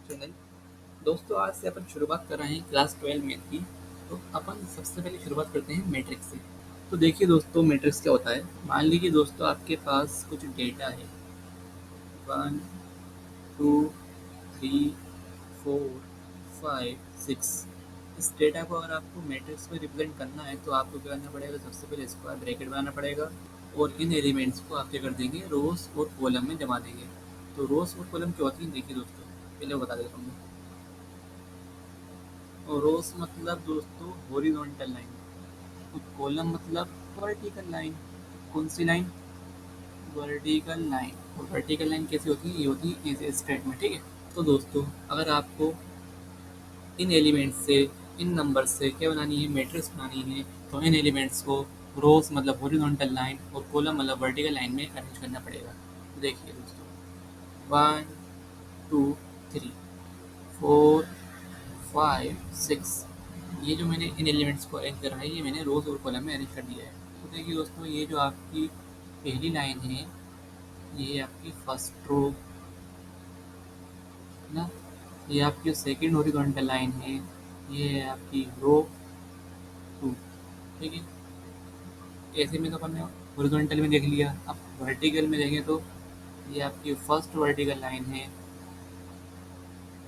Channel. दोस्तों आज से अपन शुरुआत कर रहे हैं क्लास 12 मैथ की। तो अपन सबसे पहले शुरुआत करते हैं मैट्रिक्स से। तो देखिए दोस्तों, मैट्रिक्स क्या होता है। मान लीजिए दोस्तों आपके पास कुछ डेटा है 1 2 3 4 5 6। इस डेटा को अगर आपको मैट्रिक्स में रिप्रेजेंट करना है तो आपको क्या करना पड़ेगा, सबसे पहले स्क्वायर ब्रैकेट बनाना पड़ेगा और इन एलिमेंट्स को आप क्या कर देंगे, रोज और कॉलम में जमा देंगे। तो रोज और कॉलम क्या होती है देखिए दोस्तों, पहले वो बता देता हूँ मैं। और रोज मतलब दोस्तों हॉरिजॉन्टल लाइन, तो कॉलम मतलब वर्टिकल लाइन। कौन सी लाइन? Vertical line. और वर्टिकल लाइन कैसी होती है? ये होती है ऐसे स्ट्रेट में, ठीक है। तो दोस्तों अगर आपको इन एलिमेंट्स से, इन नंबर से क्या बनानी है, मैट्रिक्स बनानी है, तो इन एलिमेंट्स को रोज मतलब हॉरिजॉन्टल लाइन और कॉलम मतलब वर्टिकल लाइन में अरेंज करना पड़ेगा। तो देखिए दोस्तों, 1 2 3 4 5 6, ये जो मैंने इन एलिमेंट्स को अरेंज करा है ये मैंने रोज और कॉलम में अरेंज कर दिया है। तो देखिए दोस्तों, ये जो आपकी पहली लाइन है ये आपकी फर्स्ट रो है ना। ये आपकी सेकंड हॉरिजॉन्टल लाइन है, ये है आपकी रो 2, ठीक है। ऐसे में तो अपन ने हॉरिजॉन्टल में देख लिया। अब वर्टिकल में देखें तो ये आपकी फर्स्ट वर्टिकल लाइन है,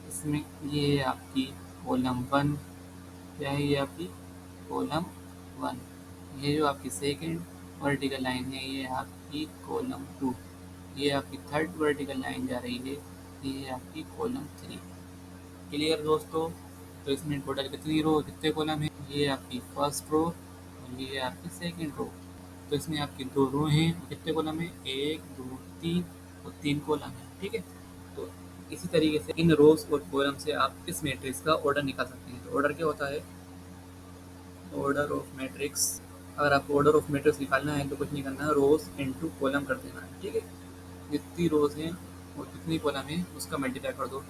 इसमें ये है आपकी कॉलम 1। क्या है ये आपकी कॉलम 1। ये जो आपकी सेकंड वर्टिकल लाइन है ये आपकी कॉलम 2। ये आपकी थर्ड वर्टिकल लाइन जा रही है, ये है आपकी कॉलम 3। क्लियर दोस्तों? तो इसमें टोटल कितनी रो कितने कॉलम है? ये आपकी फर्स्ट रो और ये आपकी सेकंड रो। तो इसमें आपकी 2 रो हैं, कितने कॉलम है? 1 2 3 और 3 कॉलम है, ठीक है। तो इसी तरीके से इन रोज और कॉलम से आप इस मैट्रिक्स का ऑर्डर निकाल सकते हैं। तो ऑर्डर क्या होता है? Order of matrix. अगर आपको ऑर्डर ऑफ मैट्रिक्स निकालना है तो कुछ नहीं करना है, रोज इनटू कॉलम कर देना है, ठीक है। जितनी रोज हैं और कितनी कॉलम है उसका मल्टीप्लाई कर दो।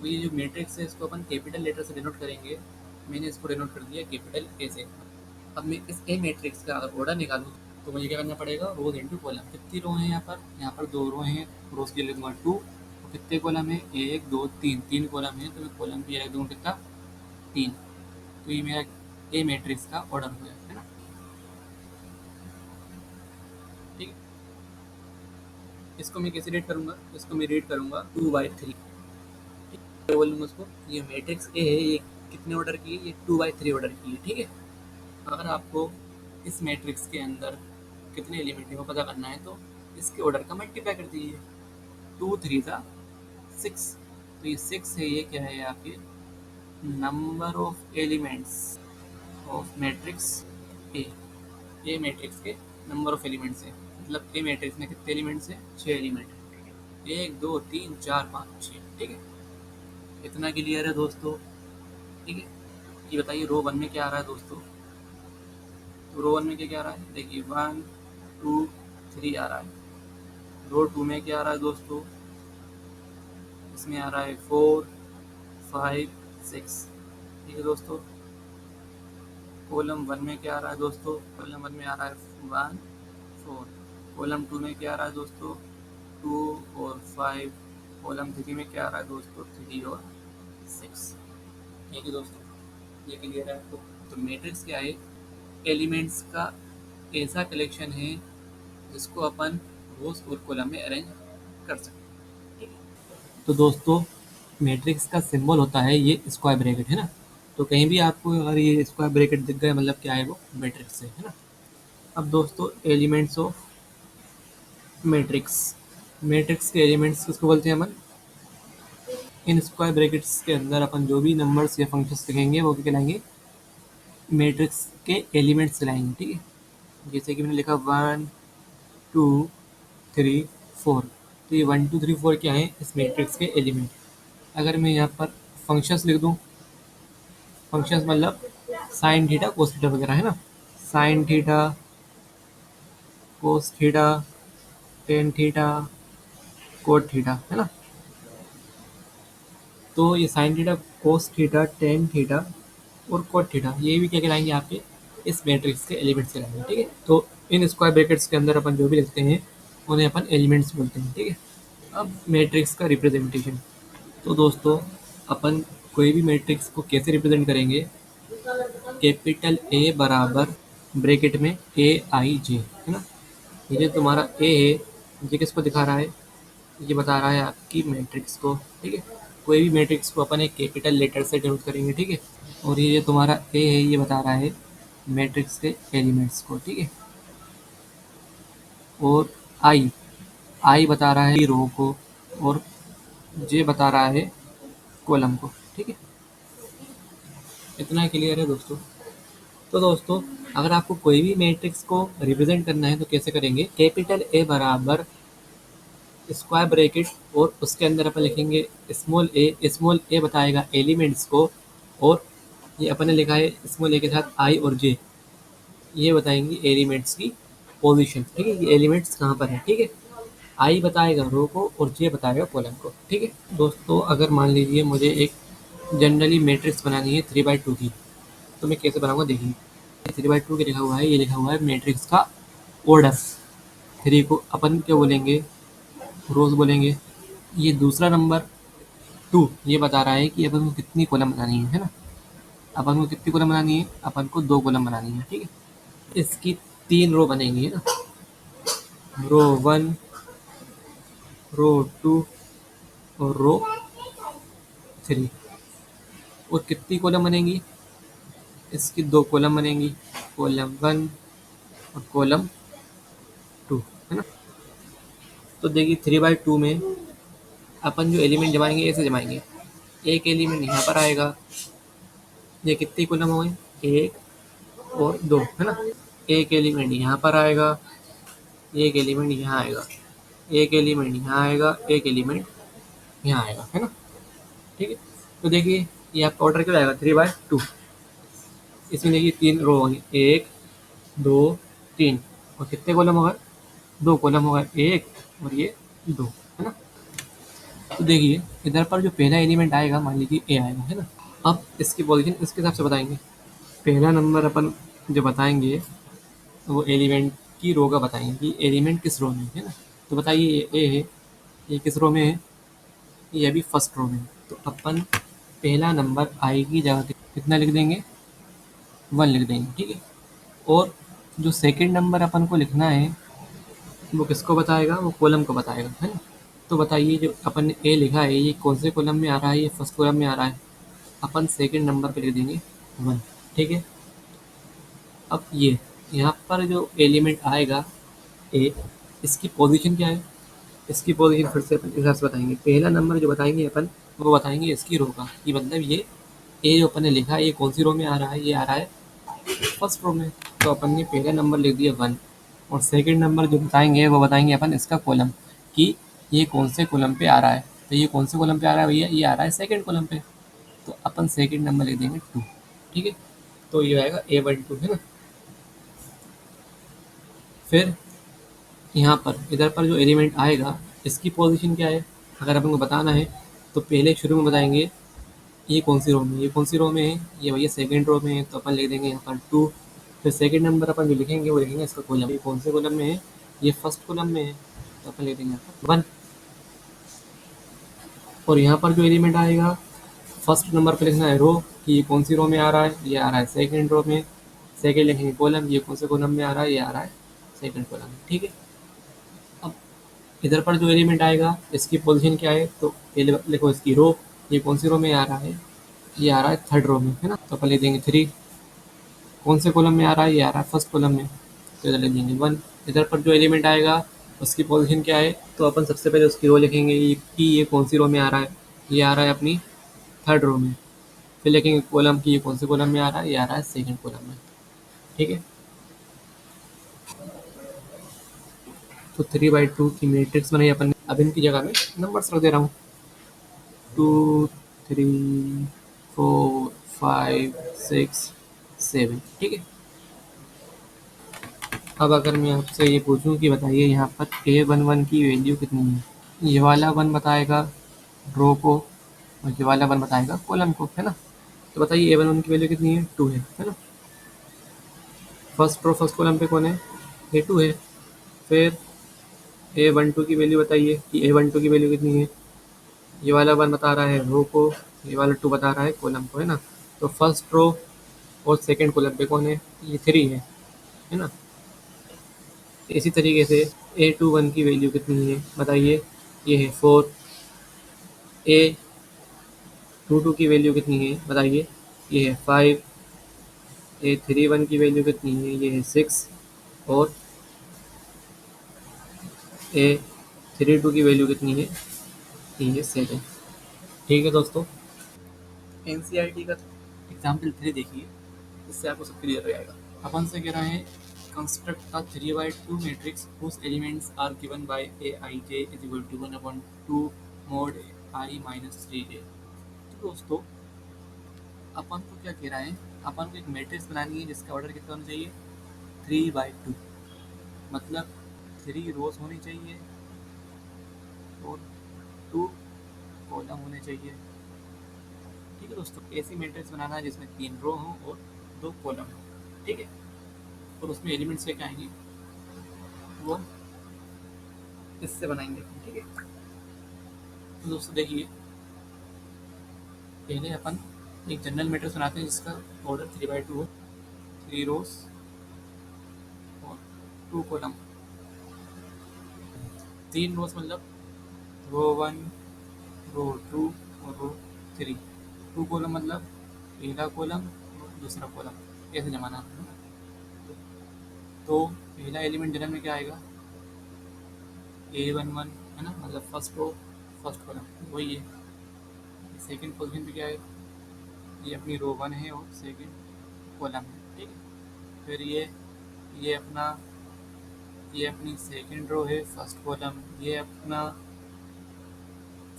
तो ये जो मैट्रिक्स है इसको अपन कैपिटल लेटर से डिनोट करेंगे। मैंने इसको डिनोट कर दिया कैपिटल ए से। अब मैं इस ए मैट्रिक्स का अगर ऑर्डर निकालूँ तो मुझे क्या करना पड़ेगा, रोज इंटू कॉलम। कितनी रो है यहाँ पर? यहाँ पर 2 रो हैं, रोज के लिए दूंगा 2। और कितने कॉलम है? 1 2 3, 3 कॉलम है तो मैं कॉलम पे रख दूंगा कितना? 3। तो ये मेरा ए मैट्रिक्स का ऑर्डर हो गया है ना, ठीक है। इसको मैं कैसे रेट करूँगा? इसको मैं रेट करूँगा 2/3, बोलूँगा उसको। ये मैट्रिक्स ए है, ये कितने ऑर्डर की है? ये 2/3 ऑर्डर की है, ठीक है। अगर आपको इस मैट्रिक्स के अंदर कितने एलिमेंट है वो पता करना है तो इसके ऑर्डर का मल्टीप्लाई कर दीजिए। 2 3 था 6, तो ये 6 है, ये क्या है आपके number of elements of matrix A. A matrix के नंबर ऑफ एलिमेंट्स है, मतलब ए मैट्रिक्स में कितने एलिमेंट्स हैं? 6 एलिमेंट है। 1 2 3 4 5 6, ठीक है। इतना क्लियर है दोस्तों, ठीक है। ये बताइए रो 1 में क्या आ रहा है दोस्तों? तो रो 1 में क्या क्या आ रहा है? देखिए 1 2 3 आ रहा है। रो 2 में क्या आ रहा है दोस्तों? इसमें आ रहा है 4 5 6, ठीक है दोस्तों। कॉलम 1 में क्या आ रहा है दोस्तों? कॉलम 1 में आ रहा है 1 4। कॉलम 2 में क्या आ रहा है दोस्तों? 2 और 5। कॉलम 3 में क्या आ रहा है दोस्तों? 3 और 6, ठीक है दोस्तों। ये क्लियर है आपको? तो मैट्रिक्स क्या है? एलिमेंट्स का ऐसा कलेक्शन है जिसको अपन रोज और कॉलम में अरेंज कर सकते हैं, ठीक है। तो दोस्तों मैट्रिक्स का सिंबल होता है ये स्क्वायर ब्रैकेट, है ना। तो कहीं भी आपको अगर ये स्क्वायर ब्रैकेट दिख गया मतलब क्या है, वो मैट्रिक्स है ना। अब दोस्तों एलिमेंट्स ऑफ मैट्रिक्स। मैट्रिक्स के एलिमेंट्स किसको बोलते हैं अपन? इन स्क्वायर ब्रैकेट्स के अंदर अपन जो भी नंबर्स या फंक्शंस लिखेंगे वो क्या कहलाएंगे? मैट्रिक्स के एलिमेंट्स कहलाएंगे, ठीक है। जैसे कि मैंने लिखा 1 2 3 4, तो ये 1 2 3 4 क्या है? इस मैट्रिक्स के एलिमेंट। अगर मैं यहाँ पर फंक्शंस लिख दूँ, फंक्शंस मतलब साइन थीटा कोस थीटा वगैरह, है ना। Sine theta cos theta tan theta cot theta, है ना। तो ये sine theta cos theta tan theta और कोट थीटा ये भी क्या कहलाएंगे? आपके इस मैट्रिक्स के एलिमेंट्स कहलाएंगे, ठीक है। तो इन स्क्वायर ब्रैकेट्स के अंदर अपन जो भी लिखते हैं उन्हें अपन एलिमेंट्स बोलते हैं, ठीक है। अब मैट्रिक्स का रिप्रेजेंटेशन। तो दोस्तों अपन कोई भी मैट्रिक्स को कैसे रिप्रेजेंट करेंगे, कैपिटल ए बराबर ब्रैकेट में ए आई जे, है ना। ये जो तुम्हारा ए है, ये किसको दिखा रहा है, ये बता रहा है आपकी मैट्रिक्स को, ठीक है। कोई भी मैट्रिक्स को अपन एक कैपिटल लेटर से डिनोट करेंगे, ठीक है। और ये जो तुम्हारा ए है, ये बता रहा है मैट्रिक्स के एलिमेंट्स को, ठीक है। और आई आई बता रहा है रो को, और जे बता रहा है कॉलम को, ठीक है। इतना क्लियर है दोस्तों। तो दोस्तों अगर आपको कोई भी मैट्रिक्स को रिप्रेजेंट करना है तो कैसे करेंगे, कैपिटल ए बराबर स्क्वायर ब्रैकेट और उसके अंदर अपन लिखेंगे स्मॉल ए बताएगा एलिमेंट्स को, और ये अपन ने लिखा है स्मॉल ए के साथ आई और जे, ये बताएंगे एलिमेंट्स की पोजीशन, ठीक है। ये एलिमेंट्स कहाँ पर है, ठीक है। आई बताएगा रो को और जे बताएगा कॉलम को, ठीक है। दोस्तों अगर मान लीजिए मुझे एक जनरली मैट्रिक्स बनानी है 3/2 की, तो मैं कैसे बनाऊंगा देखिए। 3/2 के लिखा हुआ है, ये लिखा हुआ है मैट्रिक्स का ऑर्डर। 3 को अपन क्या बोलेंगे, रोज बोलेंगे। ये दूसरा नंबर 2 ये बता रहा है कि अपन को कितनी कॉलम बनानी है ना। अपन को कितनी कॉलम बनानी है, अपन को 2 कॉलम बनानी है, ठीक है। इसकी 3 रो बनेंगी, है ना। रो 1, रो 2 और रो 3। और कितनी कॉलम बनेंगी, इसकी 2 कॉलम बनेंगी, कॉलम 1 और कॉलम 2, है ना। तो देखिए 3/2 में अपन जो एलिमेंट जमाएंगे ऐसे जमाएंगे। एक एलिमेंट यहाँ पर आएगा, ये कितनी कॉलम हो गई, 1 और 2, है ना। एक एलिमेंट यहाँ पर आएगा, एक एलिमेंट यहाँ आएगा, एक एलिमेंट यहाँ आएगा, एक एलिमेंट यहाँ आएगा, है ना, ठीक है। तो देखिए ये आपका ऑर्डर क्या आएगा, 3/2। इसमें देखिए 3 रो होंगे, 1 2 3, और कितने कॉलम होगा, 2 कॉलम होगा, 1 और ये 2, है ना। तो देखिए इधर पर जो पहला एलिमेंट आएगा, मान लीजिए ए आएगा, है ना। अब इसकी पोजीशन इसके हिसाब से बताएंगे। पहला नंबर अपन जो बताएंगे वो एलिमेंट की रो का बताएंगे कि एलिमेंट किस रो में है ना। तो बताइए ये ए है, ये किस रो में है, ये अभी फर्स्ट रो में है। तो अपन पहला नंबर आई की जगह कितना लिख देंगे, 1 लिख देंगे, ठीक है। और जो सेकंड नंबर अपन को लिखना है वो किसको बताएगा, वो कॉलम को बताएगा, है ना। तो बताइए जो अपन ने ए लिखा है ये कौन से कॉलम में आ रहा है, ये फर्स्ट कॉलम में आ रहा है। अपन सेकंड नंबर पे लिख देंगे 1, ठीक है। अब ये यहाँ पर जो एलिमेंट आएगा ए, इसकी पोजीशन क्या है, इसकी पोजीशन फिर से अपन इस हिसाब से बताएंगे। पहला नंबर जो बताएंगे अपन वो बताएंगे इसकी रो का, कि मतलब ये ए जो अपन ने लिखा है ये कौन सी रो में आ रहा है, ये आ रहा है फर्स्ट रो में। तो अपन ने पहला नंबर लिख दिया 1, और सेकंड नंबर जो बताएंगे वो बताएंगे अपन इसका कॉलम, कि ये कौन से कॉलम पे आ रहा है। तो ये कौन से कॉलम पे आ रहा है भैया, ये आ रहा है सेकंड कॉलम पे। तो अपन सेकंड नंबर लिख देंगे 2, ठीक है। तो ये आएगा A12, है ना। फिर यहाँ पर इधर पर जो एलिमेंट आएगा इसकी पोजीशन क्या है, अगर अपन को बताना है तो पहले शुरू में बताएंगे ये कौन सी रो में, ये कौन सी रो में है, ये भैया सेकंड रो में है, तो अपन लिख देंगे यहाँ पर 2। फिर सेकंड नंबर अपन जो लिखेंगे वो लिखेंगे इसका कॉलम, ये कौन से कॉलम में है, ये फर्स्ट कॉलम में है, तो अपन लिख देंगे यहाँ पर 1। और यहाँ पर जो एलिमेंट आएगा फर्स्ट नंबर पर लिखना है रो, कि ये कौन सी रो में आ रहा है, ये आ रहा है सेकंड रो में। सेकंड लिखेंगे कॉलम, ये कौन से कॉलम में आ रहा है, ये आ रहा है सेकंड कॉलम में, ठीक है। अब इधर पर जो एलिमेंट आएगा इसकी पोजीशन क्या है, तो पहले लिखो इसकी रो, ये कौन सी रो में आ रहा है, ये आ रहा है थर्ड रो में, है ना। तो अपन लिख देंगे 3। कौन से कॉलम में आ रहा है, ये आ रहा है फर्स्ट कॉलम में, तो इधर लिख देंगे 1। इधर पर जो एलिमेंट आएगा उसकी पोजीशन क्या है, तो अपन सबसे पहले उसकी रो लिखेंगे कि ये कौन सी रो में आ रहा है, ये आ रहा है अपनी थर्ड रो में। फिर लिखेंगे कॉलम की ये कौन से कॉलम में आ रहा है, ये आ रहा है सेकंड कॉलम में, ठीक है। तो 3/2 की मैट्रिक्स बनाई अपन ने। अब इनकी जगह में नंबर्स रख दे रहा हूँ, 2 3 4 5 6 7, ठीक है। अब अगर मैं आपसे ये पूछूं कि बताइए यहाँ पर A11 की वैल्यू कितनी है, ये वाला 1 बताएगा रो को और ये वाला 1 बताएगा कॉलम को, है ना। तो बताइए A11 की वैल्यू कितनी है, 2 है ना। फर्स्ट रो फर्स्ट कॉलम पे कौन है, A2 है। फिर A12 की वैल्यू बताइए कि A12 की वैल्यू कितनी है, ये वाला वन बता रहा है रो को, ये वाला टू बता रहा है कॉलम को, है ना। तो फर्स्ट रो और सेकंड कॉलम पे कौन है, ये थ्री है ना। इसी तरीके से ए टू वन की वैल्यू कितनी है बताइए, ये है फोर। ए टू टू की वैल्यू कितनी है बताइए, ये है फाइव। ए थ्री वन की वैल्यू कितनी है, ये है सिक्स। और ए थ्री टू की वैल्यू कितनी है, ये है सेवन। ठीक है दोस्तों, एनसीईआरटी का एग्जाम्पल थ्री देखिए, इससे आपको सब क्लियर हो जाएगा। अपन से कह रहे हैं construct a 3/2 matrix whose elements are given by aij is equal to 1/2 mod I minus 3j। तो दोस्तों अपन को क्या कह रहा है, अपन को एक मैट्रिक्स बनानी है जिसका ऑर्डर कितना होना चाहिए, 3/2। मतलब 3 रोज होनी चाहिए और 2 कॉलम होने चाहिए। ठीक है दोस्तों, ऐसी मैट्रिक्स बनाना है जिसमें 3 रो हो और 2 कॉलम हो। ठीक है, और उसमें एलिमेंट्स लेके आएंगे, वो इससे बनाएंगे। ठीक है, तो दोस्तों देखिए, पहले अपन एक जनरल मैट्रिक्स बनाते हैं जिसका ऑर्डर 3/2 हो, 3 रोज और 2 कॉलम। 3 रोज मतलब रो वन, रो टू और रो थ्री। 2 कॉलम मतलब पहला कॉलम और दूसरा कॉलम, ऐसे जमाना है। तो पहला एलिमेंट जनरल में क्या आएगा, A11, है ना, मतलब फर्स्ट रो फर्स्ट कॉलम वही है। सेकंड पोजीशन पे क्या है, ये अपनी रो वन है और सेकंड कॉलम है। ठीक है, फिर ये अपना ये अपनी सेकंड रो है फर्स्ट कॉलम, ये अपना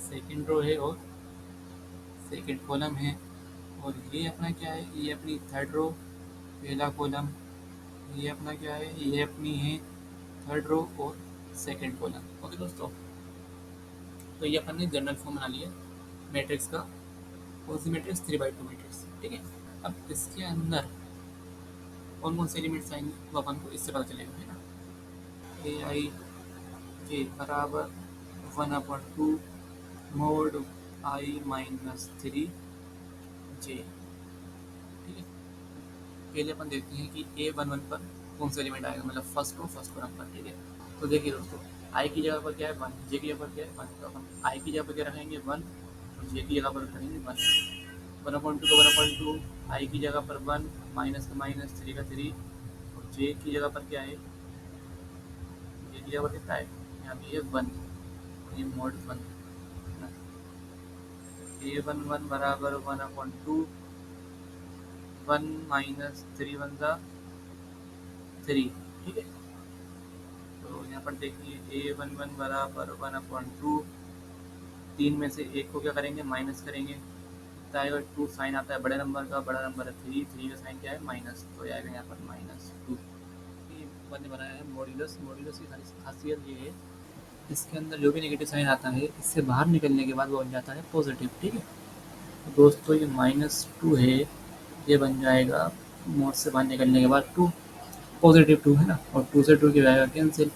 सेकंड रो है और सेकंड कॉलम है। और ये अपना क्या है, ये अपनी थर्ड रो पहला कॉलम। ये अपना क्या है, ये अपनी है थर्ड रो और सेकंड कॉलम। ओके दोस्तों, तो ये अपन ने जनरल फॉर्म बना लिया मैट्रिक्स का। कौन सी मैट्रिक्स, 3/2 मैट्रिक्स। ठीक है, अब इसके अंदर कौन कौन से एलिमेंट्स आएंगे वो अपन को इससे पता चलेगा, है ना। ए आई के बराबर 1/2 मोड आई माइनस 3 जे। ठीक है, पहले अपन देखते हैं कि A11 पर कौन सा एलिमेंट आएगा, मतलब फर्स्ट रो फर्स्ट कॉलम पर। ठीक है, तो देखिए दोस्तों, आई की जगह पर क्या है, वन। जे की जगह पर क्या है, वन। तो अपन आई की जगह पर क्या रखेंगे, वन। और जे की जगह पर रखेंगे वन। 1/2 का 1/2, आई की जगह पर वन, माइनस का माइनस, थ्री का थ्री। और जे की जगह पर क्या है, जे की जगह पर कितना है, यहाँ पे ये वन, ये मोड वन। A11 बराबर 1/2, वन माइनस थ्री वन ज़ा थ्री। ठीक है, तो यहाँ पर देखिए A11 बराबर 1/2, तीन में से एक को क्या करेंगे, माइनस करेंगे। कितना आएगा, टू। साइन आता है बड़े नंबर का, बड़ा नंबर है थ्री, थ्री का साइन क्या है, माइनस। तो आएगा यहाँ पर -2। ये मैंने बनाया है मॉड्यूलस। मॉड्यूलस की खासियत ये है, इसके अंदर जो भी नेगेटिव साइन आता है इससे बाहर निकलने के बाद वो बन जाता है पॉजिटिव। ठीक है, तो दोस्तों ये -2 है, ये बन जाएगा मोड से बाहर निकलने के बाद टू, पॉजिटिव टू, है ना। और टू से टू की जाएगा कैंसिल।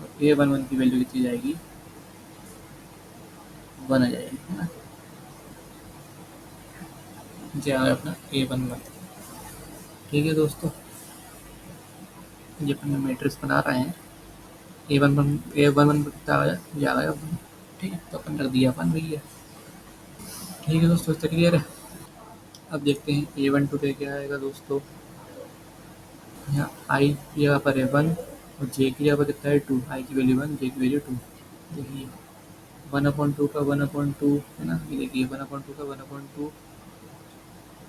और A11 की वैल्यू कितनी जाएगी, वन आ जाएगी, है ना। ये आ गया अपना A11। ठीक है दोस्तों, ये अपन मैट्रिक्स बना रहे हैं। A11 कितना आ गया, ये आ गया वन। ठीक है, तो अपन रख दिया अपन भैया। ठीक है दोस्तों, इससे क्लियर है। अब देखते हैं A12 पे क्या आएगा दोस्तों। यहाँ आई की जगह पर है वन और जे की जगह पर कितना है, टू। आई की वैल्यू वन, जे की वैल्यू टू। देखिए 1/2 का 1/2, है ना। ये देखिए 1/2 का 1/2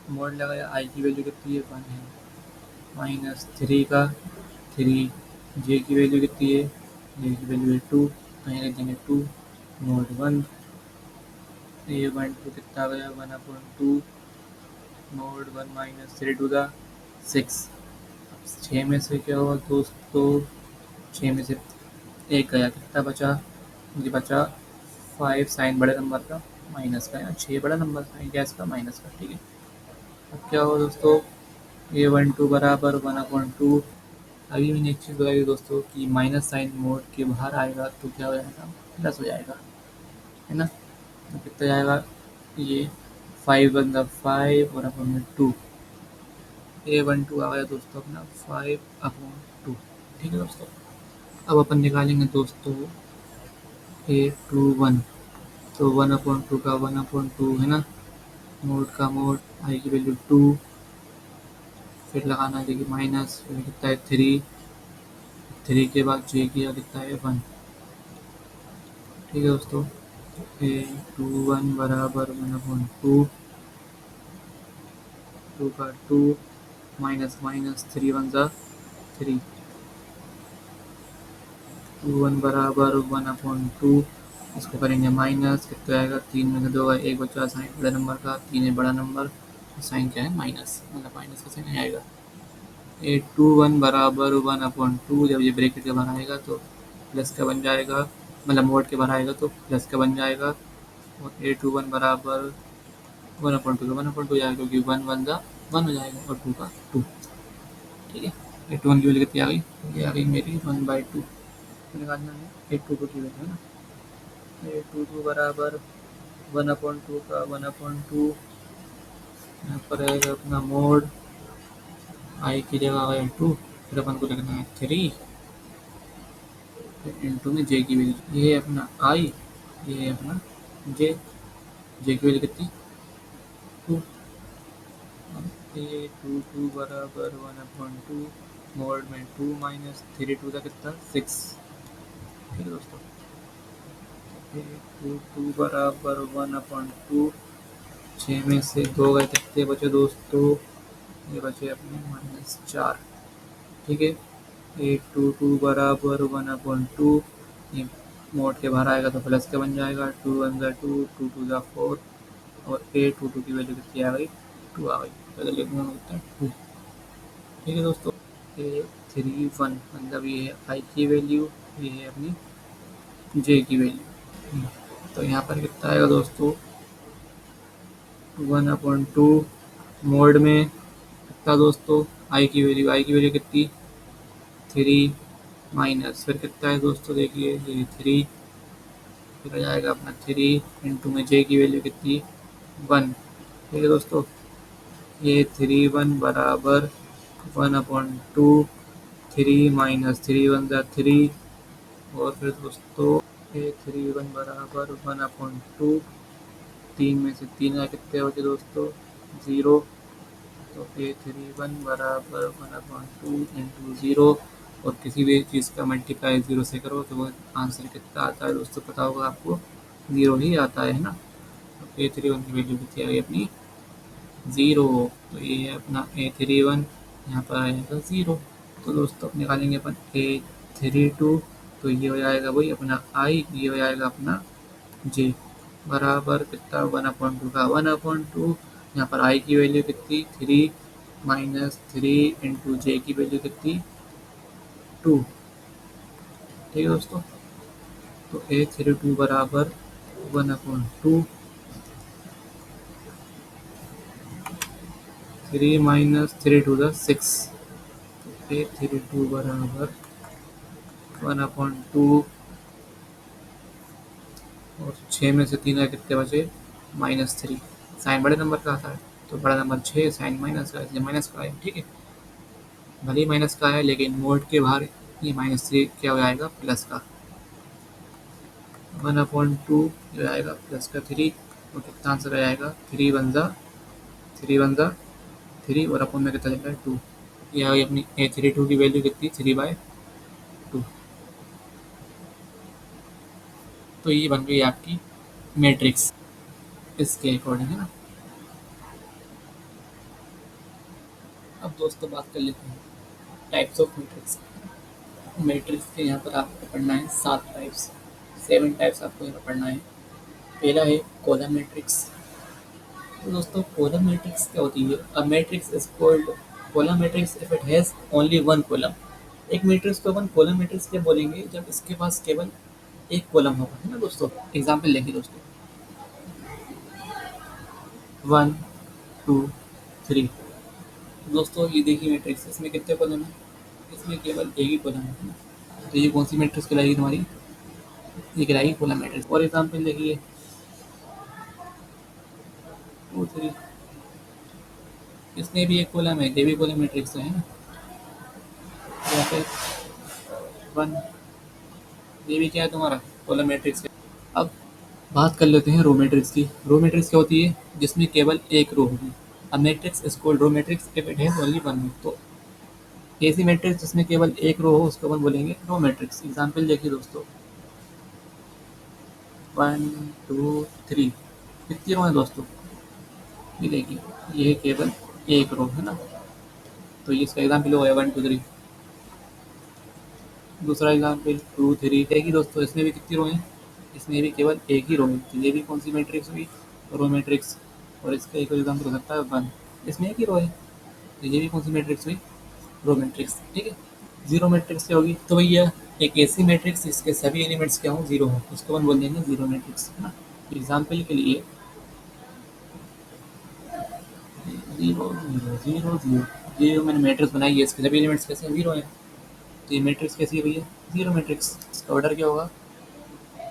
मोड लगाया, आई की वैल्यू कितनी है, वन है। माइनस थ्री का थ्री, जे की वैल्यू कितनी है, जे की वैल्यू है टू। तो यहाँ लिख देंगे टू मोड वन। A12 कितना आ गया, 1/2 mod one minus three to the six. छः में से क्या हुआ दोस्तों, छः में से एक गया, कितना बचा, मुझे बचा फाइव। साइन बड़े नंबर का माइनस का, या छः बड़ा नंबर साइन क्या इसका, माइनस का। ठीक है, अब क्या हुआ दोस्तों, A12 बराबर 1/2। अभी मैंने एक चीज़ बताई दोस्तों कि माइनस साइन मोड के बाहर आएगा तो क्या हो जाएगा, प्लस हो जाएगा, है ना। तो कितना जाएगा ये 5 और अपॉन में 2, A12 आ गया दोस्तों अपना 5/2। ठीक है दोस्तों, अब अपन निकालेंगे दोस्तों A21। तो 1/2 का 1/2 है ना, मोड का मोड, आई की वैल्यू 2, फिर लगाना देखिए माइनस, फिर कितना है 3, 3 के बाद जे किया कितना है 1। ठीक है दोस्तों, A21 बराबर 1/2, 2 का 2 माइनस माइनस 3 1 जा 3, 21 बराबर 1/2, इसको करेंगे माइनस, कितना आएगा 3 में से 2 का 1 बचा, साइन बड़ा नंबर का, 3 है बड़ा नंबर, साइन क्या है माइनस, मतलब माइनस का साइन नहीं आएगा। 821 बराबर 1/2, जब ये ब्रैकेट के बाहर आएगा तो प्लस का बन जाएगा, मतलब मोड के बाहर आएगा तो प्लस का बन जाएगा। और 821 बराबर 1/2 का 1/2 जाएगा, क्योंकि 1 1 जा 1 हो जाएगा और 2 का 2। ठीक है, 821 की वैल्यू कितनी आ गई, ये आ गई मेरी 1/2 निकालना है। 822 की वैल्यू है ना, 822 बराबर 1/2 का 1/2, यहाँ पर आएगा अपना मोड, आई की जगह आएगा 2, फिर अपन को लिखना है 3, फिर इंटू में जे की वैल्यू, ये है अपना आई, ये है अपना जे, जे की वैल्यू कितनी 2, A22 बराबर 1/2, मोड में 2 माइनस 3 2 का कितना 6। ठीक है दोस्तों, A22 बराबर 1/2, 6 में से 2 गए कितने बचे दोस्तों, ये बचे अपने -4। ठीक है, 822 बराबर 1/2, ये मोड के बाहर आएगा तो प्लस का बन जाएगा, 2 1 जा 2, 2 2 जा 4, और 822 की वैल्यू कितनी आ गई 2 आ गई, तो लिखना होता है 2। ठीक है दोस्तों, A31 मतलब ये है आई की वैल्यू, ये है अपनी जे की वैल्यू। तो यहाँ पर कितना आएगा दोस्तों 1/2, मोड में कितना दोस्तों आई की वैल्यू कितनी 3, माइनस फिर कितना है दोस्तों देखिए ये 3, फिर आ जाएगा अपना 3 इंटू में जे की वैल्यू कितनी 1। ठीक है दोस्तों, ये 3 1 बराबर 1/2, 3 माइनस 3 1 जा 3, और फिर दोस्तों ये 3 1 बराबर 1/2, 3 में से 3 का कितने बचे दोस्तों 0, तो A31 बराबर 1/2 इंटू 0, और किसी भी चीज़ का मल्टीप्लाई 0 से करो तो वो आंसर कितना आता है दोस्तों पता होगा आपको, 0 ही आता है ना। तो A31 की वैल्यू कितनी आ गई अपनी 0, तो ये है अपना A31, यहाँ पर आएगा 0। तो दोस्तों अब निकालेंगे अपन A32, तो ये हो जाएगा वही अपना आई, ये हो जाएगा अपना जे, बराबर कितना 1/2 का 1/2, यहाँ पर आई की वैल्यू कितनी 3, माइनस 3 इंटू जे की वैल्यू कितनी 2। ठीक है दोस्तों, तो A32 बराबर 1/2, 3 माइनस 3 2 द 6, तो A32 बराबर 1/2, और 6 में से 3 का कितने बचे -3, साइन बड़े नंबर का आता है तो बड़ा नंबर 6, साइन माइनस का, इसलिए माइनस का है। ठीक है, भले ही माइनस का है लेकिन मोड के बाहर ये -3 क्या हो जाएगा प्लस का 1/2 जो आएगा प्लस का 3, और कितना आंसर आ जाएगा 3 1 जा 3 1 जा 3, और अपन में कितना चल 2, ये आ गई अपनी A32 की वैल्यू कितनी 3/2। तो ये बन गई आपकी मैट्रिक्स इसके अकॉर्डिंग है ना। अब दोस्तों बात कर लेते हैं टाइप्स ऑफ मैट्रिक्स। मैट्रिक्स के यहाँ पर आपको पढ़ना है 7 टाइप्स, 7 टाइप्स आपको यहाँ पढ़ना है। पहला है कॉलम मैट्रिक्स। तो दोस्तों कॉलम मैट्रिक्स क्या होती है, अ matrix is called column matrix if it has only one column. एक मैट्रिक्स को अपन कॉलम मैट्रिक्स क्या बोलेंगे जब इसके पास केवल एक कॉलम होगा, है ना दोस्तों। एग्जाम्पल लेंगे दोस्तों 1 2 3, दोस्तों ये देखिए मैट्रिक्स, इसमें कितने कॉलम है, इसमें केवल एक ही कॉलम है। तो ये कौन सी मैट्रिक्स कहलाएगी तुम्हारी, ये कहलाएगी कॉलम मैट्रिक्स। और एग्जाम्पल देखिए टू थ्री, इसमें भी एक कॉलम है, ये भी कॉलम मैट्रिक्स है ना। या फिर वन, ये भी क्या है तुम्हारा, कॉलम मैट्रिक्स है। अब बात कर लेते हैं रो मैट्रिक्स की। रो मैट्रिक्स क्या होती है, जिसमें केवल एक रो होगी। A matrix is called row matrix if it has only one row. तो ऐसी मैट्रिक्स जिसमें केवल एक रो हो उसको अपन बोलेंगे रो मैट्रिक्स। एग्जाम्पल देखिए दोस्तों, वन टू थ्री, कितनी रो है दोस्तों, ये देखिए, ये है केवल एक रो है ना। तो ये इसका एग्जाम्पल हो गया वन टू थ्री। दूसरा एग्जाम्पल टू थ्री, देखिए दोस्तों इसमें भी कितनी रो है, इसमें भी केवल एक ही रो है। तो ये भी कौन सी मैट्रिक्स हुई, रो मैट्रिक्स। और इसका एक और एग्जाम्पल हो सकता है वन, इसमें एक ही रो है। तो ये भी कौन सी मैट्रिक्स हुई, रो मैट्रिक्स। ठीक है। जीरो मैट्रिक्स क्या होगी, तो भैया एक ऐसी मैट्रिक्स जिसके सभी एलिमेंट्स क्या हो, जीरो हो, उसको अपन बोल देंगे जीरो मैट्रिक्स है ना। एग्जाम्पल के लिए जीरो जीरो जीरो जीरो, ये जो मैंने मैट्रिक्स बनाई है इसके सभी एलिमेंट्स कैसे हैं, जीरो है। तो ये मैट्रिक्स कैसी है भैया, जीरो मैट्रिक्स। इसका ऑर्डर क्या होगा,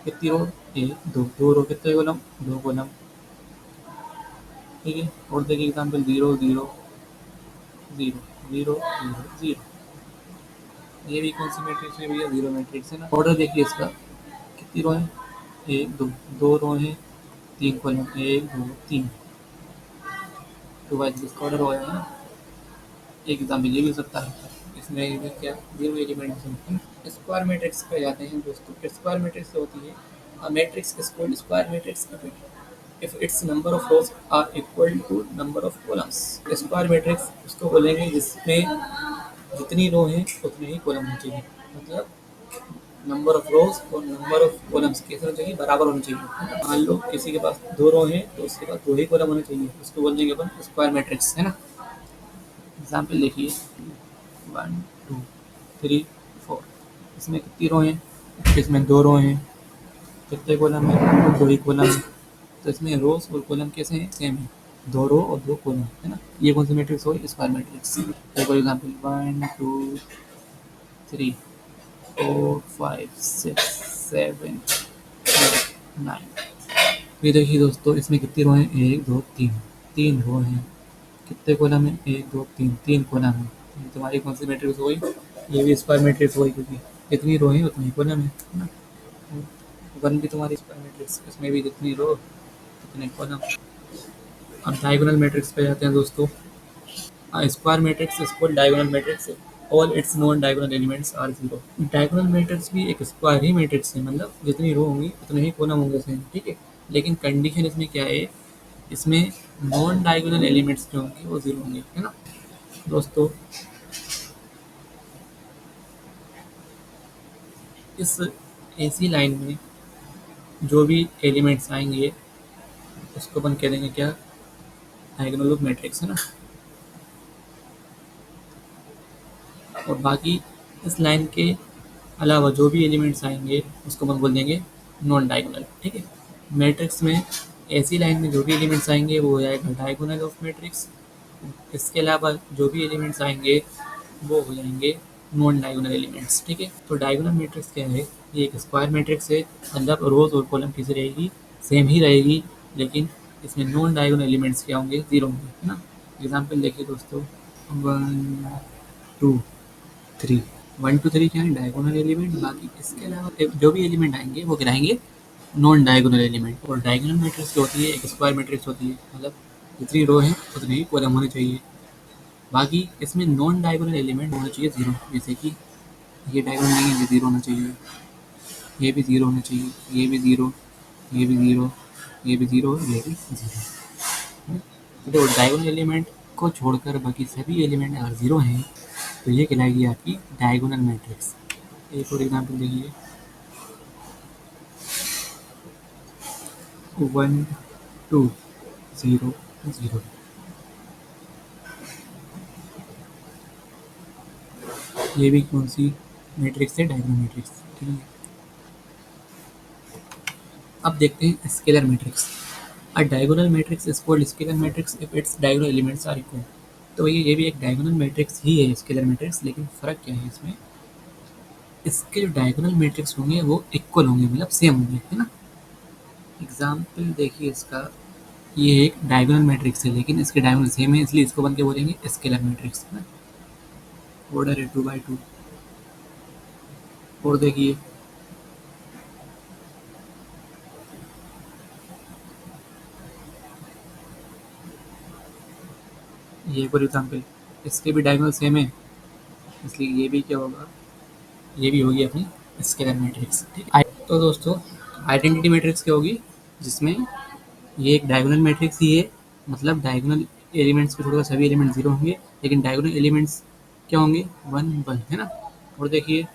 कितनी रो, एक दो, दो रो, कितने कॉलम, दो कॉलम। ठीक है। और देखिए example zero zero zero zero zero zero, ये भी कौन सी मैट्रिक्स है भैया, जीरो मैट्रिक्स है ना। ऑर्डर देखिए इसका, कितनी रो है, एक दो, दो रो है, तीन कॉलम, एक दो तीन। तो वाइज इसका ऑर्डर हो गया है ना। एक एग्जाम्पल ये भी हो सकता है, इसमें भी क्या, जीरो एलिमेंट्स हैं। स्क्वायर मैट्रिक्स पे जाते हैं दोस्तों। स्क्वायर मैट्रिक्स होती है, अ matrix is called square matrix if its number of rows are equal to number of columns। Square matrix उसको बोलेंगे जिसमें जितनी रो है उतने ही कॉलम होने चाहिए। मतलब नंबर ऑफ रोज और नंबर ऑफ कॉलम्स कैसे होने चाहिए, बराबर होने चाहिए। मान लो किसी के पास दो रो है तो उसके पास दो ही कॉलम होने चाहिए, उसको बोल देंगे अपन स्क्वायर मैट्रिक्स है ना। एग्जाम्पल देखिए, वन टू थ्री फोर, इसमें कितनी रो हैं, इसमें दो रो हैं, कितने कॉलम है, दो ही कॉलम है। तो इसमें रोज और कॉलम कैसे हैं, सेम है, दो रो और दो कॉलम है ना। ये कौन सी मैट्रिक्स हो, स्क्वायर मैट्रिक्स। एक और example, one two three four five six seven eight nine. ये देखिए दोस्तों इसमें कितनी रो हैं, एक दो तीन, तीन रो हैं, कितने कॉलम है, एक दो तीन, तीन कॉलम है। ये तुम्हारी कौन सी मैट्रिक्स हो गई, ये भी स्क्वायर मैट्रिक्स हो गई, क्योंकि जितनी रो है उतनी कॉलम है ना। वन भी तुम्हारी स्क्वायर मैट्रिक्स, इसमें भी जितनी रो उतने कॉलम। अब डायगोनल मैट्रिक्स पे जाते हैं दोस्तों। Square matrix is called diagonal matrix, all its non diagonal elements are zero. Diagonal matrix भी एक स्क्वायर ही मैट्रिक्स है, मतलब जितनी रो होंगी उतने ही कॉलम होंगे सेम। ठीक है। लेकिन कंडीशन इसमें क्या है, इसमें नॉन डायगोनल एलिमेंट्स जो होंगे वो जीरो होंगे है ना दोस्तों। इस ऐसी लाइन में जो भी एलिमेंट्स आएंगे उसको अपन कह देंगे क्या, डायगोनल ऑफ मैट्रिक्स है ना। और बाकी इस लाइन के अलावा जो भी एलिमेंट्स आएंगे उसको अपन बोल देंगे नॉन डायगोनल। ठीक है। मैट्रिक्स में ऐसी लाइन में जो भी एलिमेंट्स आएंगे वो हो जाएगा डायगोनल ऑफ मैट्रिक्स। इसके अलावा जो भी एलिमेंट्स आएंगे वो हो जाएंगे नॉन डायगोनल एलिमेंट्स। ठीक है। तो डायगोनल मैट्रिक्स क्या है, ये एक स्क्वायर मैट्रिक्स है, मतलब रोज और कॉलम कैसे रहेगी, सेम ही रहेगी, लेकिन इसमें नॉन डायगोनल एलिमेंट्स क्या होंगे, जीरो होंगे है ना। एग्जाम्पल देखिए दोस्तों, one two three, one two three क्या है, डायगोनल एलिमेंट। बाकी इसके अलावा जो भी एलिमेंट आएंगे वो गिराएंगे नॉन डायगोनल एलिमेंट। और डायगोनल मैट्रिक्स जो होती है एक स्क्वायर मैट्रिक्स होती है, मतलब जितनी रो है उतनी ही कॉलम होने चाहिए। बाकी इसमें नॉन डायगोनल एलिमेंट होना चाहिए जीरो, जैसे कि ये डायगोनल नहीं है, ये जीरो होना चाहिए, ये भी जीरो होना चाहिए, ये भी जीरो, ये भी जीरो, ये भी जीरो, ये भी जीरो। तो डायगोनल एलिमेंट को छोड़कर बाकी सभी एलिमेंट अगर जीरो हैं तो ये कहलाएगी आपकी डायगोनल मैट्रिक्स। एक और एग्जाम्पल देखिए, वन टू जीरो जीरो, ये भी कौन सी मैट्रिक्स है, डायगोनल मैट्रिक्स। ठीक है। अब देखते हैं scalar matrix. A diagonal matrix is called scalar matrix if its diagonal elements are equal. तो ये भी एक डायगोनल मैट्रिक्स ही है, स्केलर मैट्रिक्स, लेकिन फ़र्क क्या है इसमें, इसके जो डायगोनल मैट्रिक्स होंगे वो इक्वल होंगे, मतलब सेम होंगे है ना। एग्जाम्पल देखिए इसका, ये एक डायगोनल मैट्रिक्स है, लेकिन इसके डायगोनल सेम है, इसलिए इसको बन के बोलेंगे स्केलर मैट्रिक्स ना। ऑर्डर है 2 by 2। और देखिए ये फॉर एग्जाम्पल इसके भी डायगोनल सेम है, इसलिए ये भी क्या होगा, ये भी होगी अपनी स्केलर मैट्रिक्स। ठीक है, तो दोस्तों आइडेंटिटी मैट्रिक्स क्या होगी, जिसमें ये एक डायगोनल मैट्रिक्स ही है, मतलब डायगोनल एलिमेंट्स को छोड़कर सभी एलिमेंट जीरो होंगे, लेकिन डायगोनल एलिमेंट्स क्या होंगे, वन वन, है ना। और देखिए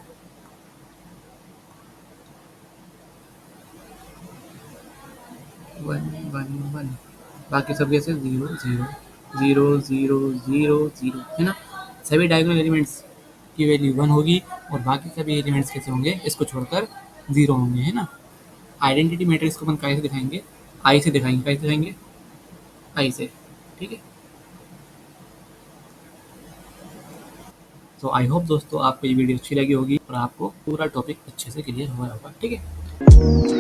वन वन वन, बाकी सब कैसे zero zero zero zero zero zero, है ना। सभी डायगोनल एलिमेंट्स की वैल्यू वन होगी, और बाकी सभी एलिमेंट्स कैसे होंगे, इसको छोड़कर जीरो होंगे, है ना। आइडेंटिटी मैट्रिक्स को अपन कैसे दिखाएंगे, आई से दिखाएंगे, कैसे दिखाएंगे, आई से। ठीक है, तो आई होप दोस्तों आपको ये वीडियो अच्छी लगी होगी और आपको पूरा टॉपिक अच्छे से क्लियर हुआ होगा। ठीक है।